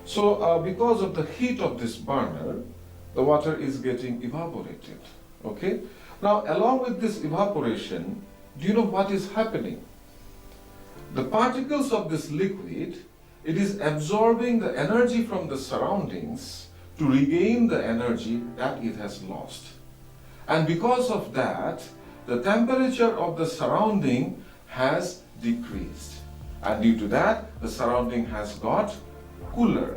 So because of the heat of this burner, the water is getting evaporated. Okay. Now along with this evaporation, do you know what is happening? The particles of this liquid, it is absorbing the energy from the surroundings to regain the energy that it has lost. And because of that, the temperature of the surrounding has decreased. And due to that, the surrounding has got cooler.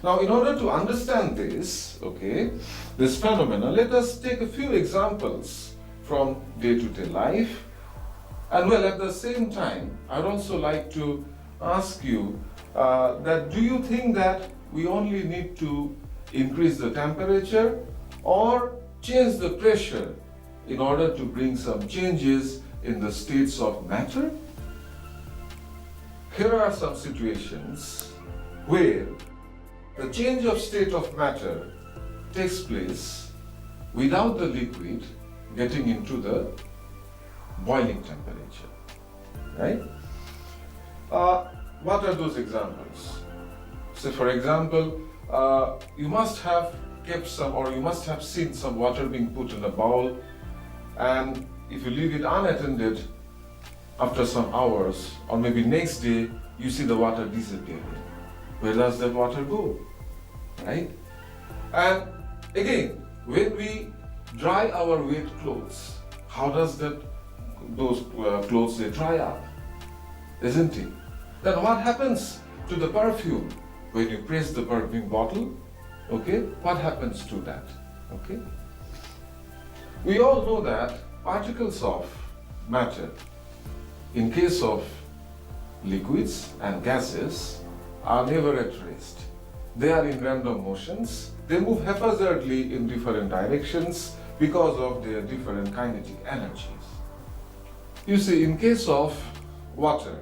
Now, in order to understand this, okay, this phenomenon, let us take a few examples from day-to-day life. And well, at the same time, I'd also like to ask you that do you think that we only need to increase the temperature or change the pressure in order to bring some changes in the states of matter? Here are some situations where the change of state of matter takes place without the liquid getting into the boiling temperature, right? What are those examples? So for example, you must have kept some, or you must have seen some water being put in a bowl, and if you leave it unattended, after some hours or maybe next day, you see the water disappearing. Where does that water go, right? And again, when we dry our wet clothes, how does those clothes, they dry up, isn't it? Then what happens to the perfume when you press the perfume bottle? Okay, what happens to that? Okay, we all know that particles of matter, in case of liquids and gases, are never at rest. They are in random motions. They move haphazardly in different directions because of their different kinetic energies. You see, in case of water,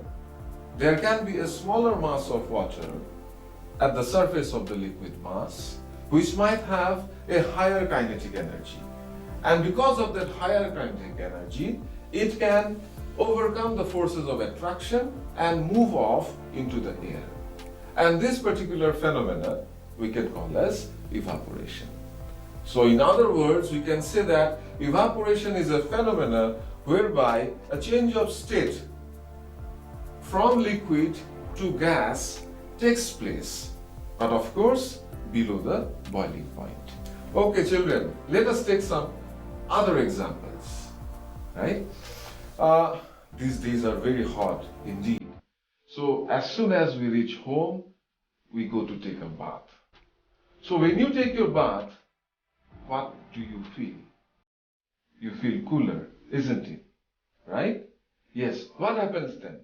there can be a smaller mass of water at the surface of the liquid mass, which might have a higher kinetic energy. And because of that higher kinetic energy, it can overcome the forces of attraction and move off into the air. And this particular phenomena we can call as evaporation. So in other words, we can say that evaporation is a phenomena whereby a change of state from liquid to gas takes place, but of course below the boiling point. Okay children, let us take some other examples, right? These days are very hot indeed. So as soon as we reach home, we go to take a bath. So when you take your bath, what do you feel? You feel cooler, isn't it? Right? Yes. What happens then?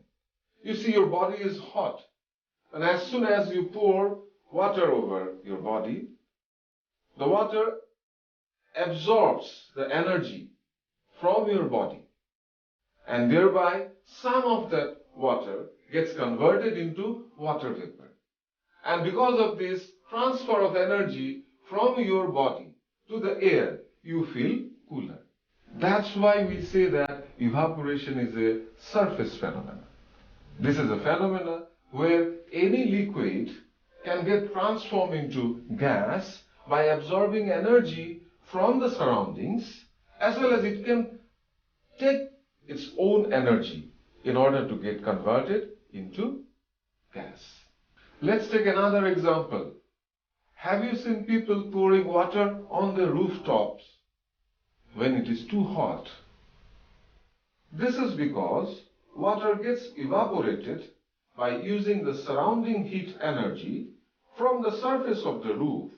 You see, your body is hot. And as soon as you pour water over your body, the water absorbs the energy from your body. And thereby, some of that water gets converted into water vapor. And because of this transfer of energy from your body to the air, you feel cooler. That's why we say that evaporation is a surface phenomenon. This is a phenomena where any liquid can get transformed into gas by absorbing energy from the surroundings, as well as it can take its own energy in order to get converted into gas. Let's take another example. Have you seen people pouring water on the rooftops when it is too hot? This is because water gets evaporated by using the surrounding heat energy from the surface of the roof,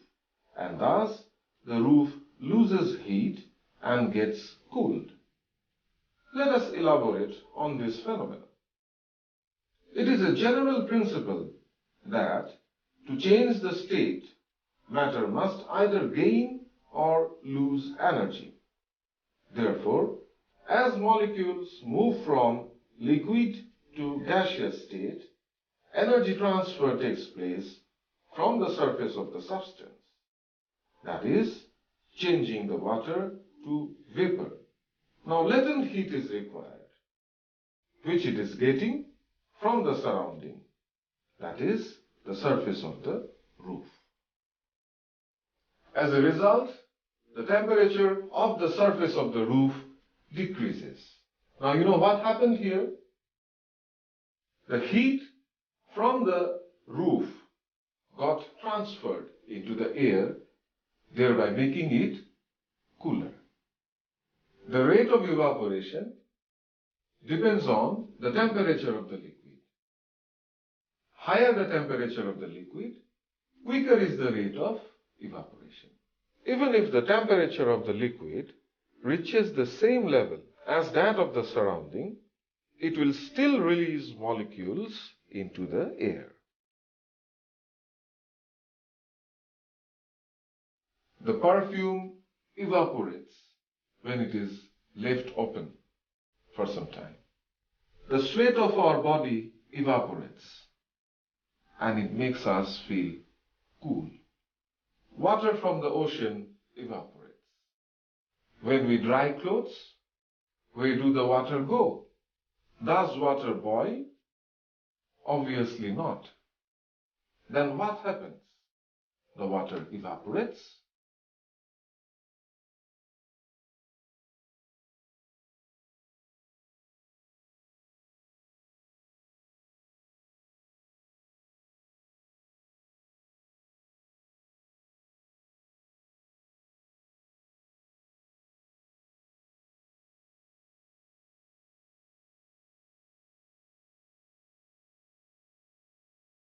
and thus the roof loses heat and gets cooled. Let us elaborate on this phenomenon. It is a general principle that to change the state, matter must either gain or lose energy. Therefore, as molecules move from liquid to gaseous state, energy transfer takes place from the surface of the substance, that is, changing the water to vapor. Now latent heat is required, which it is getting from the surrounding, that is, the surface of the roof. As a result, the temperature of the surface of the roof decreases. Now you know what happened here? The heat from the roof got transferred into the air, thereby making it cooler. The rate of evaporation depends on the temperature of the liquid. Higher the temperature of the liquid, quicker is the rate of evaporation. Even if the temperature of the liquid reaches the same level as that of the surrounding, it will still release molecules into the air. The perfume evaporates when it is left open for some time. The sweat of our body evaporates and it makes us feel cool. Water from the ocean evaporates. When we dry clothes, where do the water go? Does water boil? Obviously not. Then what happens? The water evaporates